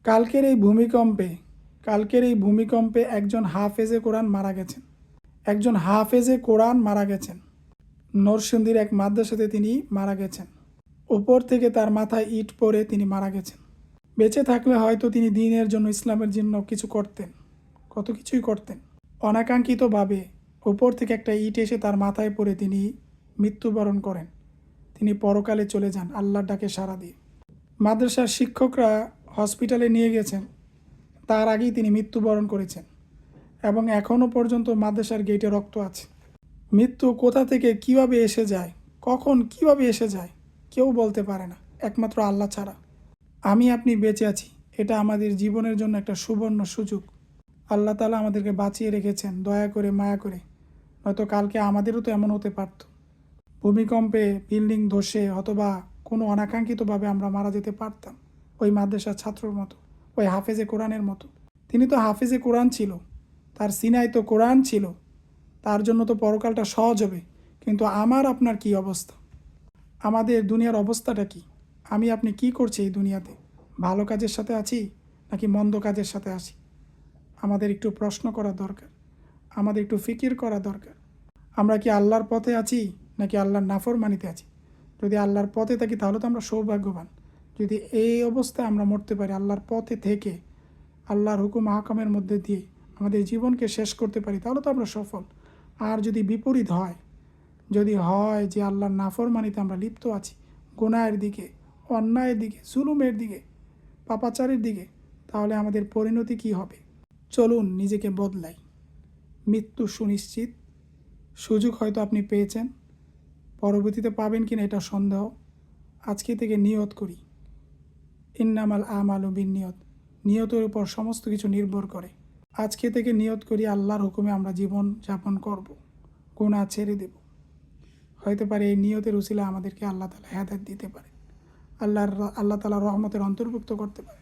কালকের এই ভূমিকম্পে একজন হাফেজে কোরআন মারা গেছেন। একজন হাফেজে কোরআন মারা গেছেন। নরসিংদীর এক মাদ্রাসাতে তিনি মারা গেছেন। উপর থেকে তার মাথায় ইট পড়ে তিনি মারা গেছেন। বেঁচে থাকলে হয়তো তিনি দ্বীনের জন্য, ইসলামের জন্য কিছু করতেন, কত কিছুই করতেন। অনাকাঙ্ক্ষিতভাবে উপর থেকে একটা ইট এসে তার মাথায় পড়ে তিনি মৃত্যুবরণ করেন। তিনি পরকালে চলে যান আল্লাহর ডাকে সাড়া দিয়ে। মাদ্রাসার শিক্ষকরা হসপিটালে নিয়ে গেছেন, তার আগেই তিনি মৃত্যুবরণ করেছেন এবং এখনও পর্যন্ত মাদ্রাসার গেটে রক্ত আছে। মৃত্যু কোথা থেকে কিভাবে এসে যায়, কখন কিভাবে এসে যায় কেউ বলতে পারে না, একমাত্র আল্লাহ ছাড়া। আমি আপনি বেঁচে আছি, এটা আমাদের জীবনের জন্য একটা সুবর্ণ সুযোগ। আল্লাহ তাআলা আমাদেরকে বাঁচিয়ে রেখেছেন দয়া করে, মায়া করে, নয়তো কালকে আমাদেরও তো এমন হতে পারত। ভূমিকম্পে, বিল্ডিং ধসে অথবা কোনো অনাকাঙ্ক্ষিতভাবে আমরা মারা যেতে পারতাম, ওই মাদ্রাসার ছাত্রর মতো, ওই হাফেজে কোরআনের মতো। তিনি তো হাফেজে কোরআন ছিল, তার সিনায় তো কোরআন ছিল, তার জন্য তো পরকালটা সহজ হবে। কিন্তু আমার আপনার কি অবস্থা? আমাদের দুনিয়ার অবস্থাটা কি? আমি আপনি কি করছি এই দুনিয়াতে? ভালো কাজের সাথে আছি নাকি মন্দ কাজের সাথে আছি? আমাদের একটু প্রশ্ন করা দরকার, আমাদের একটু ফিকির করা দরকার। আমরা কি আল্লাহর পথে আছি নাকি আল্লাহর নাফরমানিতে আছি? যদি আল্লাহর পথে থাকি তাহলে তো আমরা সৌভাগ্যবান। যদি এই অবস্থায় আমরা মরতে পারি আল্লাহর পথে থেকে, আল্লাহর হুকুম আহকামের মধ্যে দিয়ে আমাদের জীবনকে শেষ করতে পারি, তাহলে তো আমরা সফল। আর যদি বিপরীত হয়, যদি হয় যে আল্লাহর নাফরমানিতে আমরা লিপ্ত আছি, গুনাহের দিকে, অন্যায়ের দিকে, জুলুমের দিকে, পাপাচারের দিকে, তাহলে আমাদের পরিণতি কি হবে? চলুন নিজেকে বদলাই। মৃত্যু সুনিশ্চিত। সুযোগ হয়তো আপনি পেয়েছেন, পরবর্তীতে পাবেন কিনা এটা সন্দেহ। আজকে থেকে নিয়ত করি, ইন্নামাল আমালু বিন্নিয়ত, নিয়তের উপর সমস্ত কিছু নির্ভর করে। আজকে থেকে নিয়ত করি আল্লাহর হুকুমে আমরা জীবন যাপন করব, গুনাহ ছেড়ে দেব। হতে পারে এই নিয়তের উসিলা আমাদেরকে আল্লাহ তাআলা হেদায়েত দিতে পারে, আল্লাহ তাআলা রহমতের অন্তর্ভুক্ত করতে পারে।